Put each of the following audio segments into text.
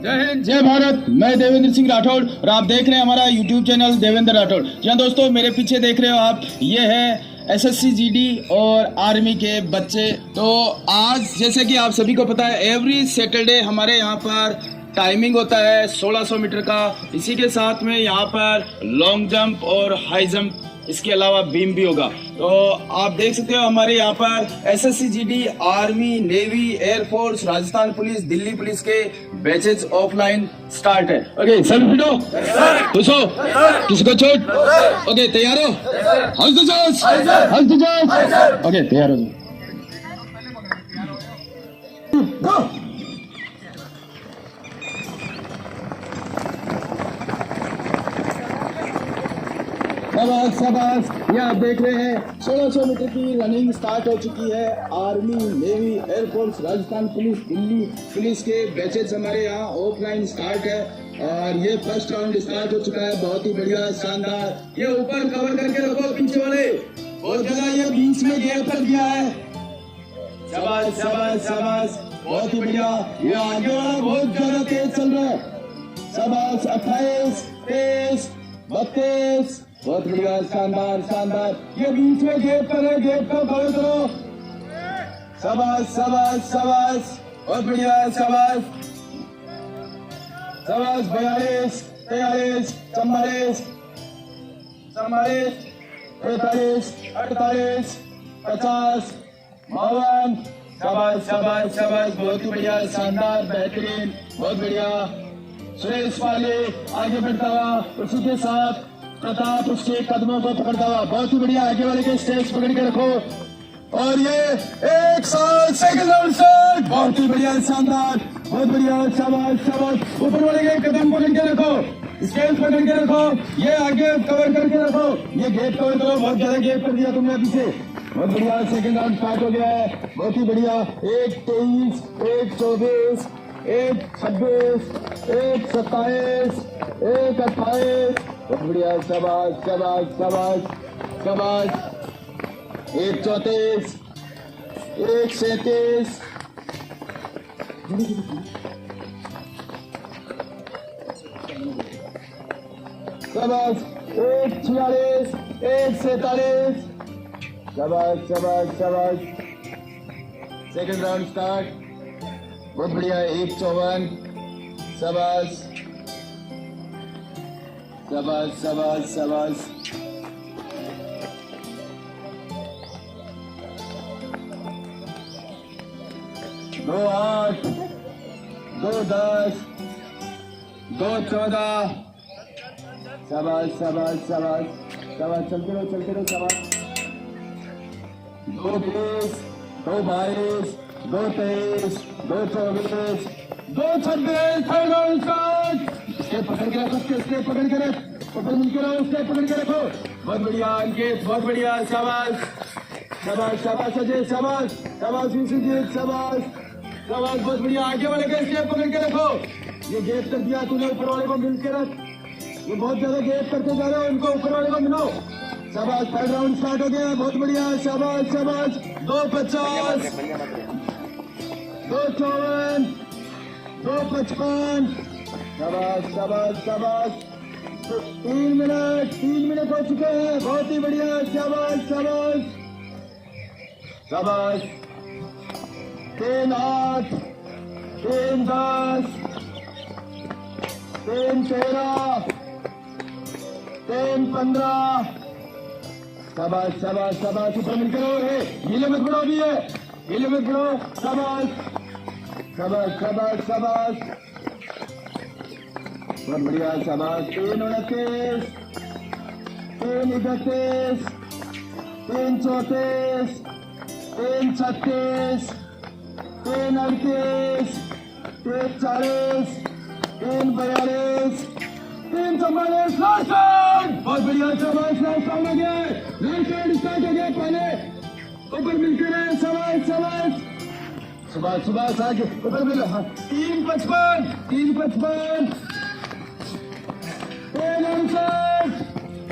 जय हिंद, जय भारत। मैं देवेंद्र सिंह राठौड़ और आप देख रहे हैं हमारा यूट्यूब चैनल देवेंद्र राठौड़। जहाँ दोस्तों मेरे पीछे देख रहे हो आप, ये है एसएससी जीडी और आर्मी के बच्चे। तो आज जैसे कि आप सभी को पता है, एवरी सैटरडे हमारे यहाँ पर टाइमिंग होता है 1600 मीटर का। इसी के साथ में यहाँ पर लॉन्ग जंप और हाई जंप, इसके अलावा बीम भी होगा। तो आप देख सकते हो हमारे यहाँ पर SSC GD, army, navy, air force, Rajasthan police, Delhi police के बैचेज ऑफलाइन स्टार्ट है। ओके, सब फिटो, खुश हो, किसी को चोट? ओके, तैयार हो? हंस दो, ओके, तैयार हो जाओ। शाबाश। ये आप देख रहे हैं 1600 मीटर की रनिंग स्टार्ट हो चुकी है। Army, navy, air force, Rajasthan police, Delhi police के बैचेस हमारे यहाँ ऑफलाइन स्टार्ट है और ये फर्स्ट राउंड स्टार्ट हो चुका है। बहुत ही बढ़िया, शानदार। ये ऊपर कवर करके रखो पीछे वाले, बहुत जगह ये बीच में गैप कर दिया है। शाबाश शाबाश शाबाश, बहुत ही बढ़िया। ये आगे वाला बहुत ज्यादा तेज चल रहा है। शाबाश, 28, 23, 32, बहुत बढ़िया, शानदार शानदार। ये बीच में गेप पर है, गेप को कवर करो। शाबाश शाबाश शाबाश, बहुत बढ़िया, शाबाश शाबाश। 42, 43, 44, 44, 43, 48, 50, 52। शाबाश शाबाश शाबाश, बहुत ही बढ़िया, शानदार, बेहतरीन, बहुत बढ़िया। सुरेश वाले आगे बढ़ता हुआ, उसी के साथ प्रताप उसके कदमों को पकड़ता हुआ, बहुत ही बढ़िया। आगे वाले के स्टेज पकड़ के रखो। और ये 1 साल सेकंड राउंड स्टार्ट, बहुत ही बढ़िया, शानदार, बहुत बढ़िया, शाबाश शाबाश। ऊपर वाले के कदम पकड़ के रखो, स्टेज पकड़ के रखो। ये आगे कवर करके रखो, ये गेट कवर करो। बहुत ज्यादा गेट कर दिया तुमने पीछे, बहुत बढ़िया। सेकंड राउंड स्टार्ट हो गया है, बहुत ही बढ़िया। 1 23, 1 24, 1 26, 1 27, 1 28, बहुत बढ़िया, शाबाश शाबाश शाबाश शाबाश। 1 34, 1 37, शाबाश। 1 46, 1 47, शाबाश शाबाश शाबाश। सेकंड राउंड स्टार्ट, बहुत बढ़िया। 1 54, शाबाश शाबाश शाबाश शाबाश। 2 8, 2 10, 2 14, शाबाश शाबाश शाबाश शाबाश। चलते रहो शाबाश। 2 20, 2 22, 2 23, 2 24, 2 26। Third round start. स्टेप पकड़ के रखो, स्टेप पकड़ के रख, पकड़ मिलकर रहो, स्टेप पकड़ के रखो। बहुत बढ़िया अंकित, बहुत बढ़िया, शाबाश शाबाश शाबाश अजय, शाबाश शाबाश विश्वजीत, शाबाश शाबाश, बहुत बढ़िया। आगे वाले के स्टेप पकड़ के रखो। ये गेप कर दिया तूने, ऊपर वाले को मिल के रख। ये बहुत ज्यादा गेप करते जा रहे हो, इनको ऊपर वाले को मिलो। शाबाश, थर्ड राउंड स्टार्ट हो गया, बहुत बढ़िया, शाबाश शाबाश। 2 50, 2 54, 2 55, शाबाश शाबाश शाबाश। 3 मिनट हो चुके हैं, बहुत ही बढ़िया, शाबाश शाबाश शाबाश। 3 8, 3 10, 3 13, 3 15, शाबाश शाबाश शाबाश। ऊपर मिलकर रहो, हिले मत बढ़ो, भी है हिले मत बढ़ो, शाबाश शाबाश शाबाश शाबाश, बहुत बढ़िया, शाबाश। 3 29, 3 31, 3 34, 3 36, 3 38, 3 40, 3 42, 3 44, लास्ट राउंड। बहुत बढ़िया, शाबाश, लास्ट राउंड हो गया, लास्ट राउंड स्टार्ट हो गया। पहले ऊपर मिलकर रहे, शाबाश शाबाश शाबाश शाबाश। आगे ऊपर मिलो, 3 55, 3 55,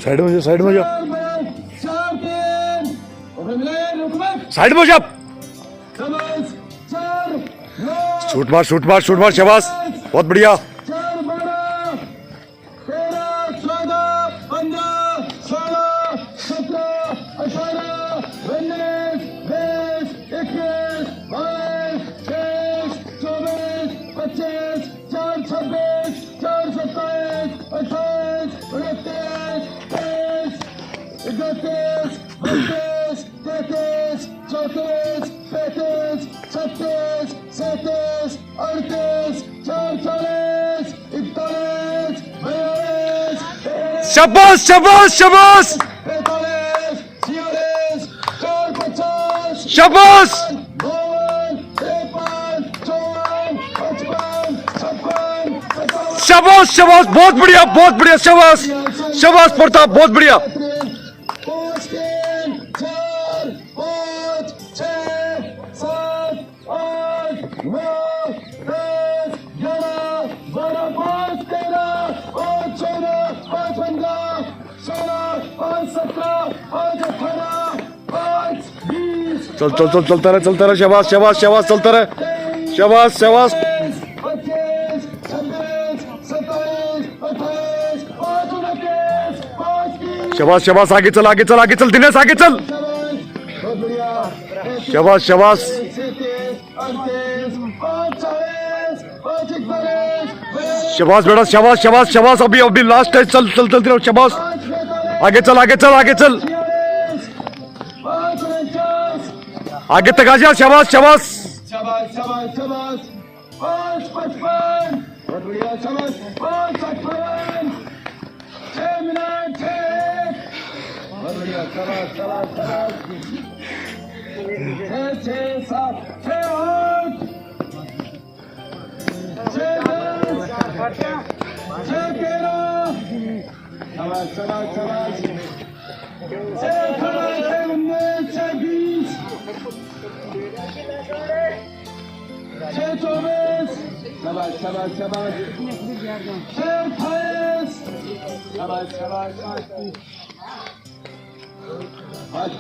साइड में साइड में जाओ, साइड में जाओ। शूट मार शूट मार शूट मार, शाबाश, बहुत बढ़िया। 4 12 13 14 15 16 17 18 19 20 21 22 23 24 25 4 26 4 27 28 29 30 31 32 33 34 35 36 37 38 39 40 41 शाबाश शाबाश शाबाश 45 46 50 शाबाश 52 53 54 55 56 शाबाश शाबाश, बहुत बढ़िया शाबाश शाबाश प्रताप, बहुत बढ़िया। 5 3 4 5 6 7 8 9 10 11 12 5 13 5 14 5 15 16 5 17 5 18 5 20 चल चल चल, चलता रहे शाबाश शाबाश शाबाश, चलता रहे शाबाश शाबाश 25 26 27 28 5 29 5 30 शाबाश शाबाश, आगे चल आगे चल आगे चल, दिनेश आगे चल। बहुत बढ़िया। शाबाश शाबाश 37 38 40 41 शाबाश बेटा, शाबाश शाबाश शाबाश, अभी अभी लास्ट है, चल चल चलते रहो शाबाश, आगे चल आगे चल आगे चल, 5 49 आगे तक आ जा, शाबाश शाबाश शाबाश शाबाश शाबाश 5 55 बहुत बढ़िया शाबाश 5 58 6 मिनट 6 बहुत बढ़िया शाबाश शाबाश शाबाश 6 7 6 8 6 13 शाबाश शाबाश शाबाश 6 18 19 6 20 6 24 शाबाश शाबाश शाबाश 6 28 शाबाश शाबाश फास्ट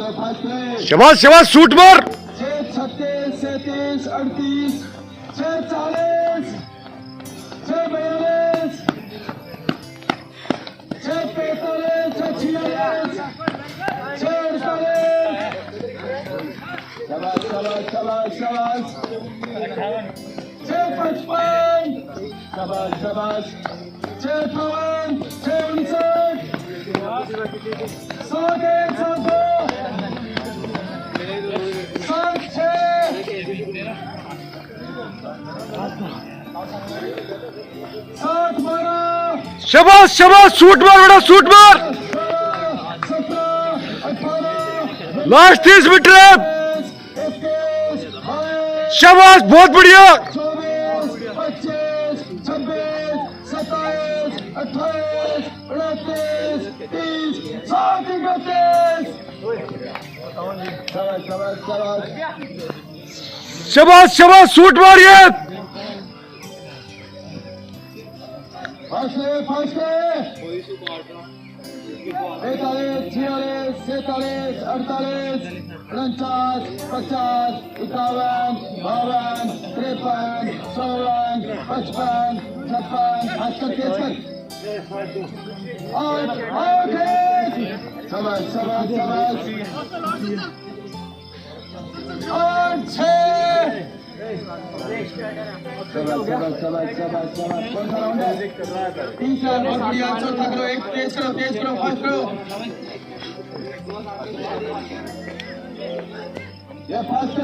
शाबाश शाबाश, शूट मार 6 36 37 38 6 40 6 42 6 45 6 46 6 48 शाबाश शाबाश शाबाश शाबाश 6 55 शाबाश शाबाश 6 58 6 59 7 1 7 2 7 6 7 12 शाबाश शाबाश, शूट मार बेटा शूट मार, 17 18 लास्ट 30 मीटर, 21 शाबाश बहुत बढ़िया 24 25 26 27 28 29 30 7 31 शाबाश शाबाश शाबाश शाबाश शाबाश, शूट मारिए फास्ट 45 46 47 48 49 50 51 52 53 54 55 56 58 शाबाश शाबाश शाबाश 8 6 शाबाश शाबाश शाबाश शाबाश कौन सा राउंड है? तीसरा बहुत बढ़िया, चौथा करो, एक तेज करो फास्ट करो, ये फास्ट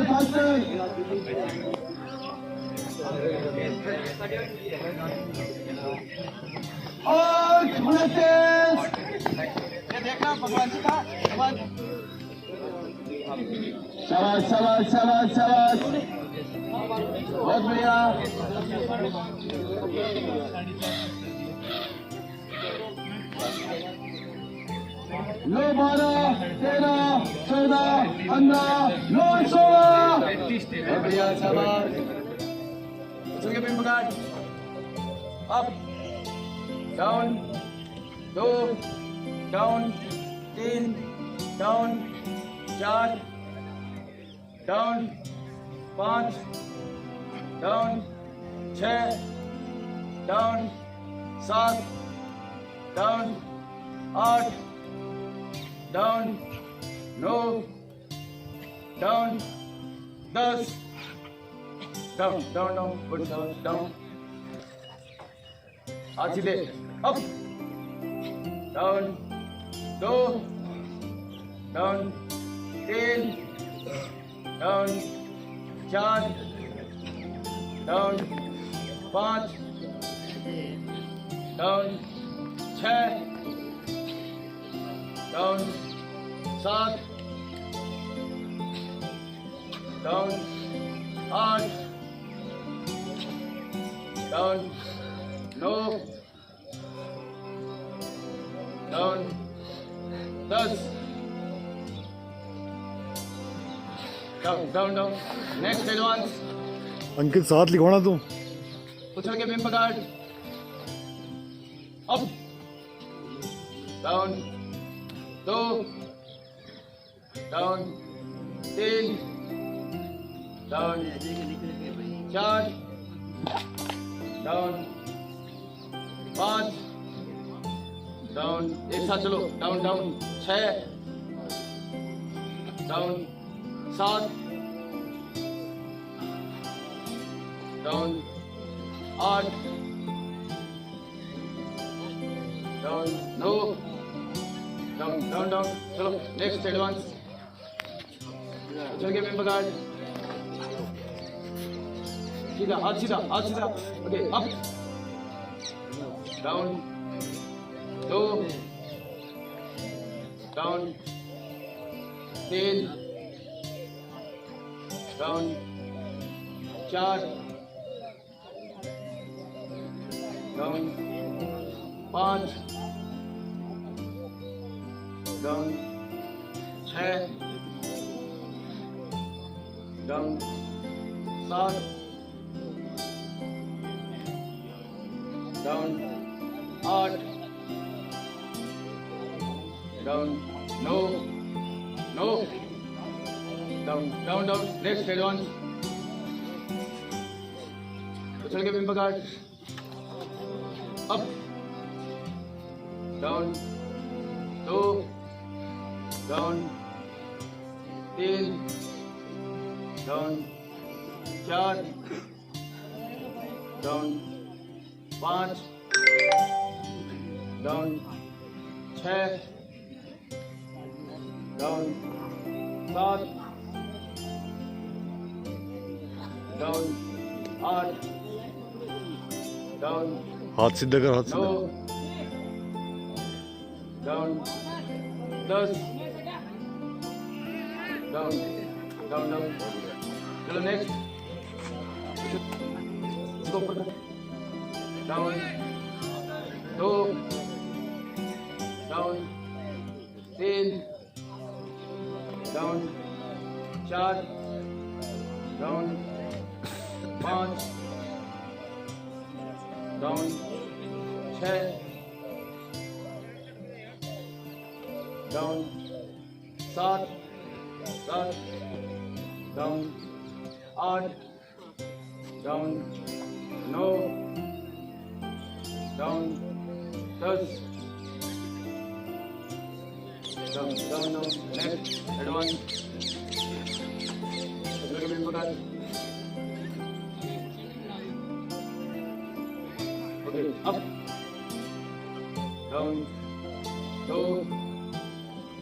और 29 शाबाश शाबाश शाबाश शाबाश बहुत बढ़िया लो 12 13 14 15 लो 16 बहुत बढ़िया शाबाश up down 2 down 3 down 4 down 5 down 6 down 7 down 8 down 9 down 10 down down down good down हाथ सीधे up down 2 down 3 down 4 down 5 down 6 down 7 down 8 down 9 down 10 down down down next advance Ankit साथ लिखवाना तू उछल के बिम पकड़ up down 2 down 3 down 4 down 5 down एक साथ चलो down down 6 down 7 down 8 down 9 down down down चलो नेक्स्ट एडवांस चल के मैं पकड़ सीधा हाथ सीधा okay up down 2 down 3 down 4 down 5 down 6 down 7 down 8 down 9 down down down next advance उछल के बिम पकड़ up down 2 down 3 down 4 down 5 down 6 down 7 down 8 down हाथ सीधे कर हाथ 9 सीधे डाउन 10 डाउन डाउन डाउन चलो नेक्स्ट इसको ऊपर down 2 down 3 down 4 down 5 down 6 down 7 down 8 down 9 down 10 down down down next advance okay up down 2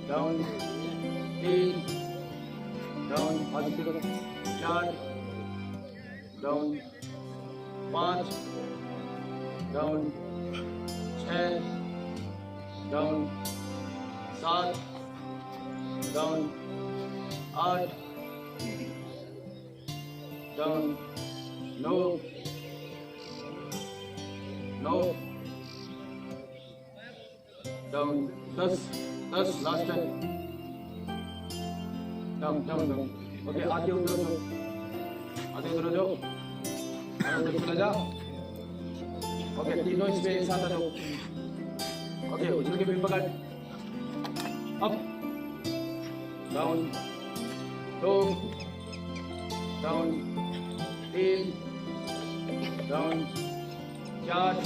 down 3 down 4 down 5 down 6 down 7 down 8 down 9 down 10 last time down down down okay आगे उधर जाओ आगे चला जा okay तीनों इस पे एक साथ आ जाओ ओके उछल के फिर पकड़ up down 2 down 3 down 4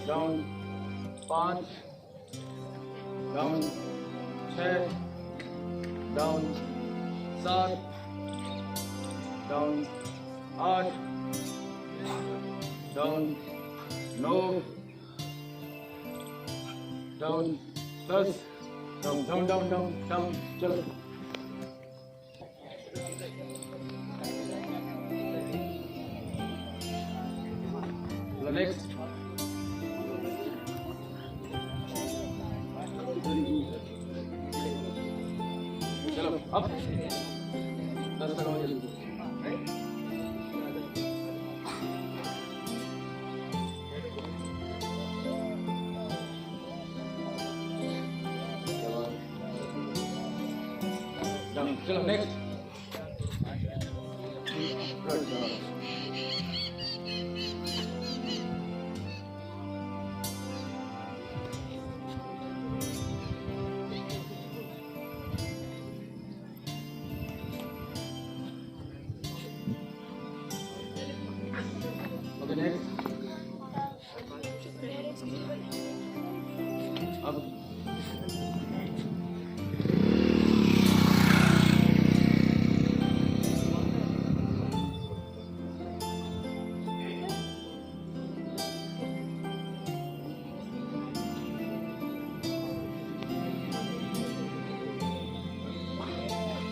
down 5 down 6 down 7 down 8 down 9 down 10 down down down down down चलो नेक्स्ट चलो अब 10 लगाओ जल्दी चलो नेक्स्ट ओके नेक्स्ट अब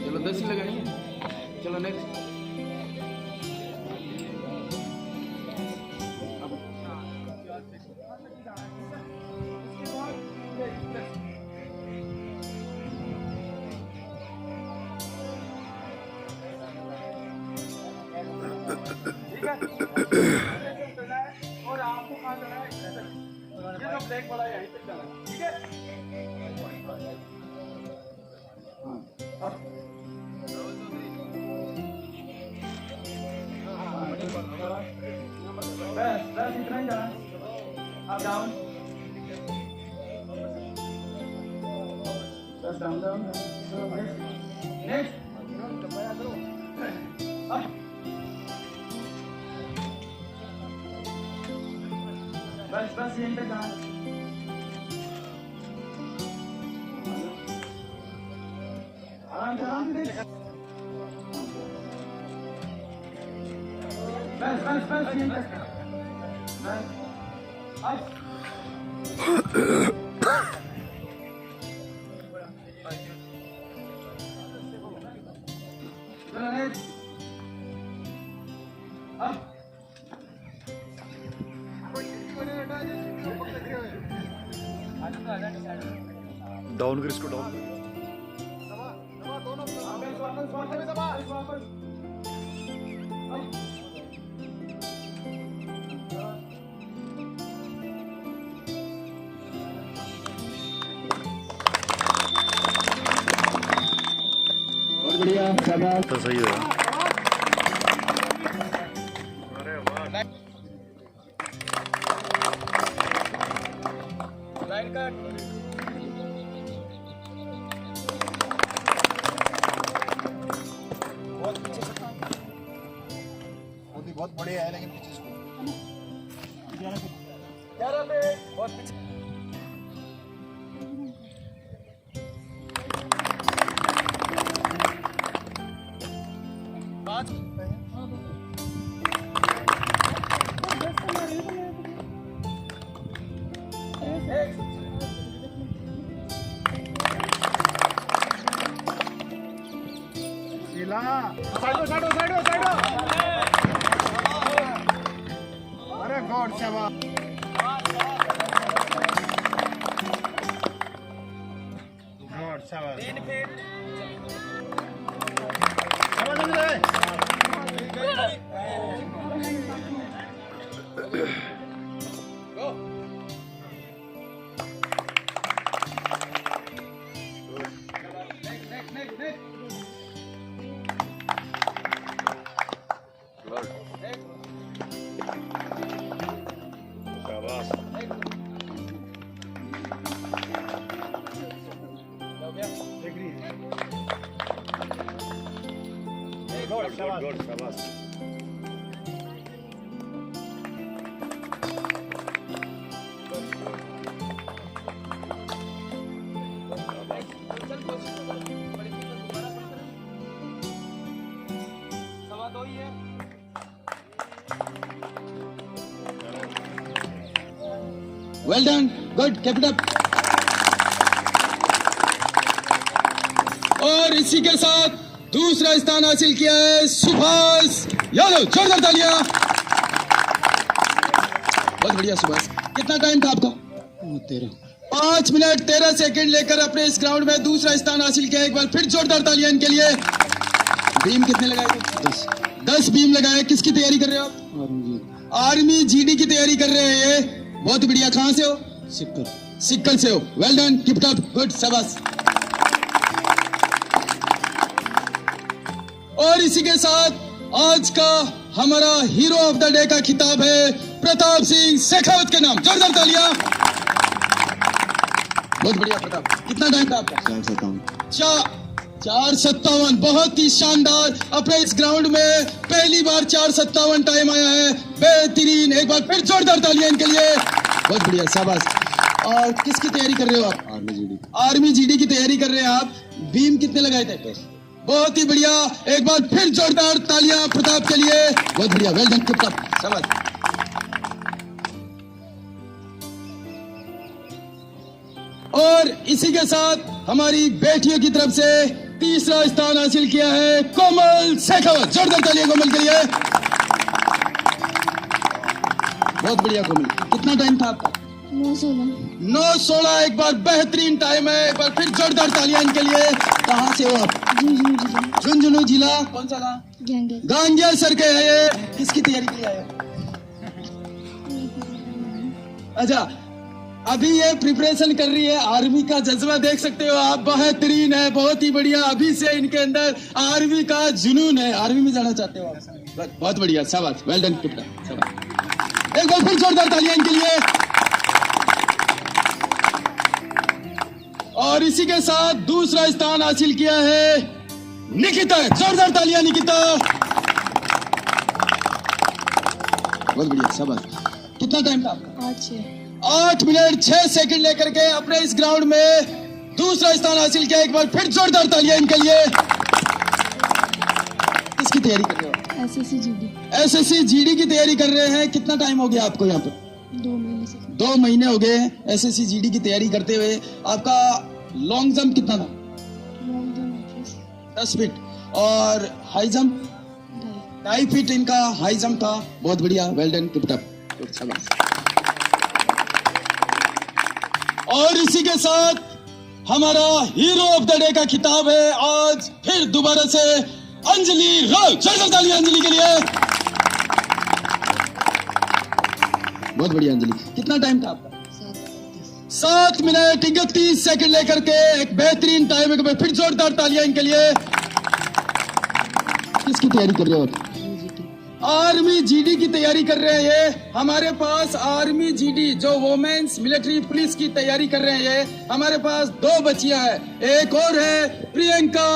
चलो 10 ही लगानी है चलो नेक्स्ट और आपको कहाँ जाना है ये तो ब्रेक वाला है यहीं पे जाना है ठीक है बस इतना ही जाना आप डाउन बस डाउन डाउन नेक्स्ट बस बस यहीं पे जाना आराम से बस बस बस यहीं पे बस अब चलो नेक्स्ट अब डाउन कर इसको डाउन बढ़िया शाबाश तो सही है लाइन कट बहुत बढ़िया है लेकिन पीछे से 11 पे बहुत पीछे साइडो अरे गॉड शाबाश गॉड शाबाश गुड शाबाश well done, good, keep it up. और इसी के साथ दूसरा स्थान हासिल किया है सुभाष यादव, जोरदार तालियां। बहुत बढ़िया सुभाष, कितना टाइम था आपका? 5 मिनट 13 सेकंड लेकर अपने इस ग्राउंड में दूसरा स्थान हासिल किया। एक बार फिर जोरदार तालियां इनके लिए। बीम कितने लगाए थे? 10 बीम लगाए। किसकी तैयारी कर रहे हो आप? आर्मी जीडी की तैयारी कर रहे हैं ये। बहुत बढ़िया। कहां से हो? सिक्कल से हो। Well done, keep it up, good, शाबाश। और इसी के साथ आज का हमारा हीरो ऑफ द डे का खिताब है प्रताप सिंह शेखावत के नाम। जोरदार तालियां। बहुत बढ़िया प्रताप, कितना टाइम था आपका? 4:57। बहुत ही शानदार। अपने इस ग्राउंड में पहली बार 4:57 टाइम आया है। बेहतरीन, एक बार फिर जोरदार तालियां इनके लिए। बहुत बढ़िया, शाबाश। और किसकी तैयारी कर रहे हो आप? आर्मी जीडी की तैयारी कर रहे हैं आप। बीम कितने लगाए थे? बहुत ही बढ़िया। एक बार फिर जोरदार तालियां प्रताप के लिए। बहुत बढ़िया, वेल डन, कीप अप, शाबाश। और इसी के साथ हमारी बेटियों की तरफ से तीसरा स्थान हासिल किया है कोमल शेखावत। जोरदार तालियां कोमल के लिए। बहुत बढ़िया कोमल, कितना टाइम था आपका? 9:16। एक बार बेहतरीन टाइम है। एक बार फिर जोरदार तालियां इनके लिए। कहां से हो आप? झुंझुनू जिला। कौन सा गांव? गांगिया सर के है ये। किसकी तैयारी के लिए आए? अच्छा, अभी ये प्रिपरेशन कर रही है। आर्मी का जज्बा देख सकते हो आप, बेहतरीन है, बहुत ही बढ़िया। अभी से इनके अंदर आर्मी का जुनून है। आर्मी में जाना चाहते हो आप? बहुत बढ़िया, शाबाश, well done, keep it up. एक बार फिर जोरदार तालियां इनके लिए। और इसी के साथ दूसरा स्थान हासिल किया है निकिता। जोरदार तालियां निकिता। बहुत बढ़िया, शाबाश। कितना टाइम था आपका? 8 मिनट 6 सेकंड लेकर के अपने इस ग्राउंड में दूसरा स्थान हासिल किया। एक बार फिर जोरदार तालियां इनके लिए। किसकी तैयारी कर रहे हो? एसएससी जीडी की तैयारी कर रहे हैं। कितना टाइम हो गया आपको यहाँ पर? 2 महीने हो गए एसएससी जीडी की तैयारी करते हुए। आपका लॉन्ग जंप कितना था? 10 फीट। और हाई जंप? 2.5 फीट इनका हाई जंप था। बहुत बढ़िया, well done, keep it up, शाबाश। और इसी के साथ हमारा हीरो ऑफ द डे का खिताब है आज फिर दोबारा से अंजलि राव। जोरदार तालियां अंजलि के लिए। बहुत बढ़िया अंजलि, कितना टाइम था आपका? 7 मिनट 31 सेकंड लेकर के एक बेहतरीन टाइम है। फिर जोरदार तालियां इनके लिए। किसकी तैयारी कर रहे हो आप? आर्मी जीडी की तैयारी कर रहे हैं ये। हमारे पास आर्मी जीडी जो वुमेन्स मिलिट्री पुलिस की तैयारी कर रहे हैं ये। हमारे पास 2 बच्चियां हैं। एक और है प्रियंका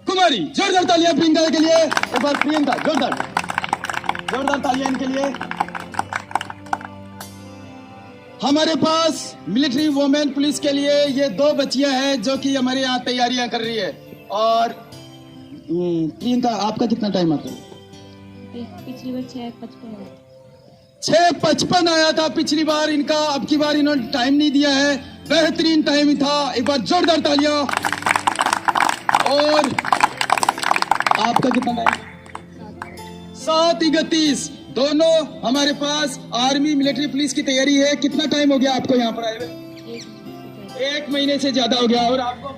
कुमारी। जोरदार तालियां प्रियंका के लिए। एक बार प्रियंका, जोरदार तालियां इनके लिए। हमारे पास मिलिट्री वुमेन पुलिस के लिए ये 2 बच्चियां हैं जो कि हमारे यहाँ तैयारियां कर रही है। और प्रियंका, आपका कितना टाइम आता है? पिछली बार 6:55 आया था पिछली बार इनका। अब की बार इन्होंने टाइम नहीं दिया है। बेहतरीन टाइम था। एक बार जोरदार तालियां। और आपका कितना टाइम? 7:31। दोनों हमारे पास आर्मी मिलिट्री पुलिस की तैयारी है। कितना टाइम हो गया आपको यहाँ पर आए हुए? 1 महीने से ज्यादा हो गया। और आपको?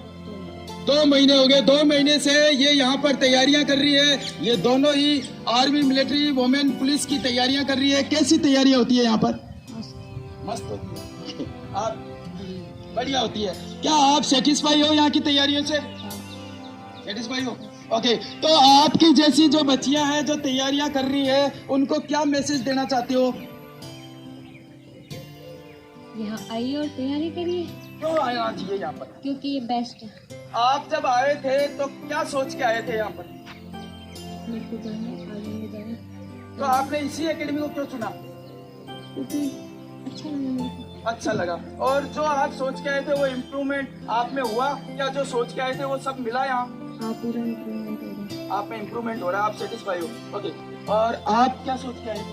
2 महीने हो गए। 2 महीने से ये यहाँ पर तैयारियां कर रही है। ये दोनों ही आर्मी मिलिट्री वुमेन पुलिस की तैयारियां कर रही है। कैसी तैयारियां होती है यहाँ पर? मस्त होती है। आप बढ़िया होती है। क्या आप सेटिस्फाई हो यहाँ की तैयारियों से? सेटिस्फाई हो? ओके, तो आपकी जैसी जो बच्चियां हैं जो तैयारियां कर रही है उनको क्या मैसेज देना चाहते हो? यहाँ आइए और तैयारी करिए। क्यों आना चाहिए यहाँ पर? क्योंकि ये बेस्ट है। आप जब आए थे तो क्या सोच के आए थे यहाँ पर? मेरे को जाना है, आगे में जाना है। तो आपने इसी एकेडमी को क्यों चुना? क्योंकि अच्छा लगा मेरे को। अच्छा लगा। और जो आप सोच के आए थे वो इम्प्रूवमेंट आप में हुआ क्या? जो सोच के आए थे वो सब मिला यहाँ? हाँ, पूरा इम्प्रूवमेंट हो रहा है। आप में इम्प्रूवमेंट हो रहा है, आप सेटिस्फाई हो। ओके, और आप क्या सोच के आए थे?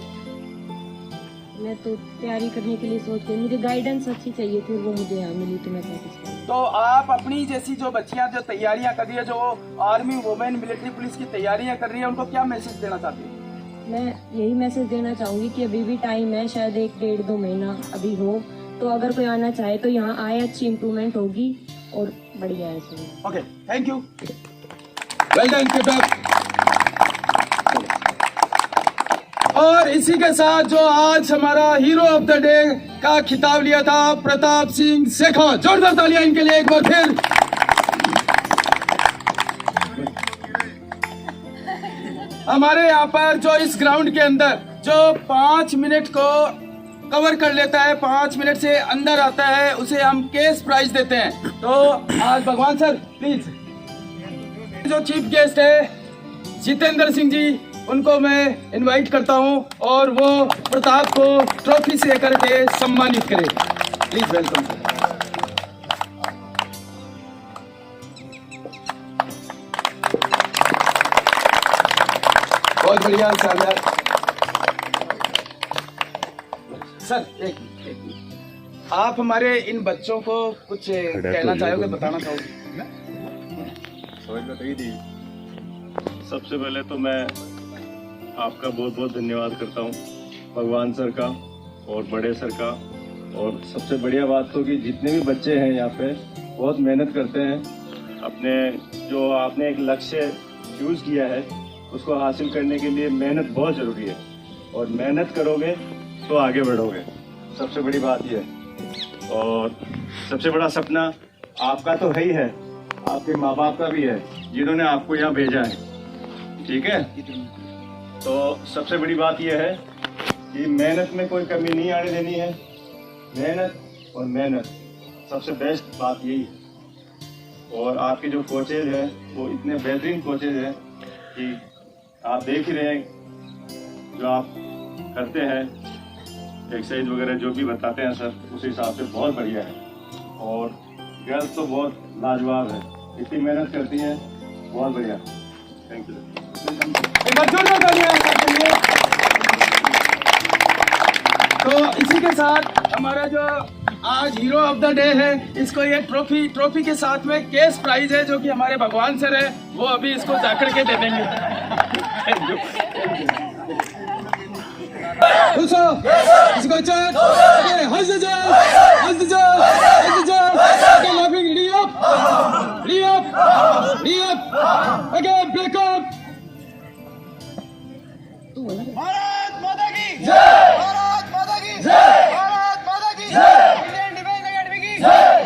मैं तो तैयारी करने के लिए सोच रही मुझे गाइडेंस अच्छी चाहिए थी, वो मुझे यहाँ मिली तो मैं सैटिस्फाइड। तो आप अपनी जैसी जो बच्चियां जो तैयारियां कर रही है, जो आर्मी वुमेन मिलिट्री पुलिस की तैयारियां कर रही है, उनको क्या मैसेज देना चाहती है? मैं यही मैसेज देना चाहूँगी कि अभी भी टाइम है, शायद 1-1.5-2 महीना अभी हो, तो अगर कोई आना चाहे तो यहाँ आए, अच्छी इम्प्रूवमेंट होगी और बढ़िया है इसमें। Okay, thank you, well done, keep up. और इसी के साथ जो आज हमारा हीरो ऑफ द डे का खिताब लिया था, प्रताप सिंह शेखर, जोरदार तालियां इनके लिए एक बार फिर। हमारे यहाँ पर जो इस ग्राउंड के अंदर जो 5 मिनट को कवर कर लेता है, 5 मिनट से अंदर आता है, उसे हम केस प्राइज देते हैं। तो आज भगवान सर प्लीज, जो चीफ गेस्ट है जितेंद्र सिंह जी, उनको मैं इनवाइट करता हूं और वो प्रताप को ट्रॉफी से करके सम्मानित करें। Please welcome sir. बहुत बढ़िया शानदार सर। एक आप हमारे इन बच्चों को कुछ कहना चाहोगे, बताना चाहोगे? सबसे पहले तो मैं आपका बहुत बहुत धन्यवाद करता हूँ, भगवान सर का और बड़े सर का। और सबसे बढ़िया बात तो कि जितने भी बच्चे हैं यहाँ पे बहुत मेहनत करते हैं, अपने जो आपने एक लक्ष्य चूज़ किया है उसको हासिल करने के लिए मेहनत बहुत ज़रूरी है, और मेहनत करोगे तो आगे बढ़ोगे, सबसे बड़ी बात यह है। और सबसे बड़ा सपना आपका तो है ही है, आपके माँ बाप का भी है जिन्होंने आपको यहाँ भेजा है, ठीक है। तो सबसे बड़ी बात यह है कि मेहनत में कोई कमी नहीं आने देनी है, मेहनत और मेहनत, सबसे बेस्ट बात यही है। और आपके जो कोचेज हैं वो इतने बेहतरीन कोचेज हैं कि आप देख ही रहे हैं जो आप करते हैं, एक्सरसाइज वगैरह जो भी बताते हैं सर, उस हिसाब से बहुत बढ़िया है। और गर्ल्स तो बहुत लाजवाब है, इतनी मेहनत करती हैं, बहुत बढ़िया। Thank you. तो इसी के साथ हमारा जो आज हीरो ऑफ द डे है, इसको ये ट्रॉफी के साथ में केस प्राइज है जो कि हमारे भगवान सर है, वो अभी इसको जाकर के दे देंगे। भारत माता की जय, भारत माता की जय, भारत माता की जय, इंडियन डिफेंस एकेडमी की जय।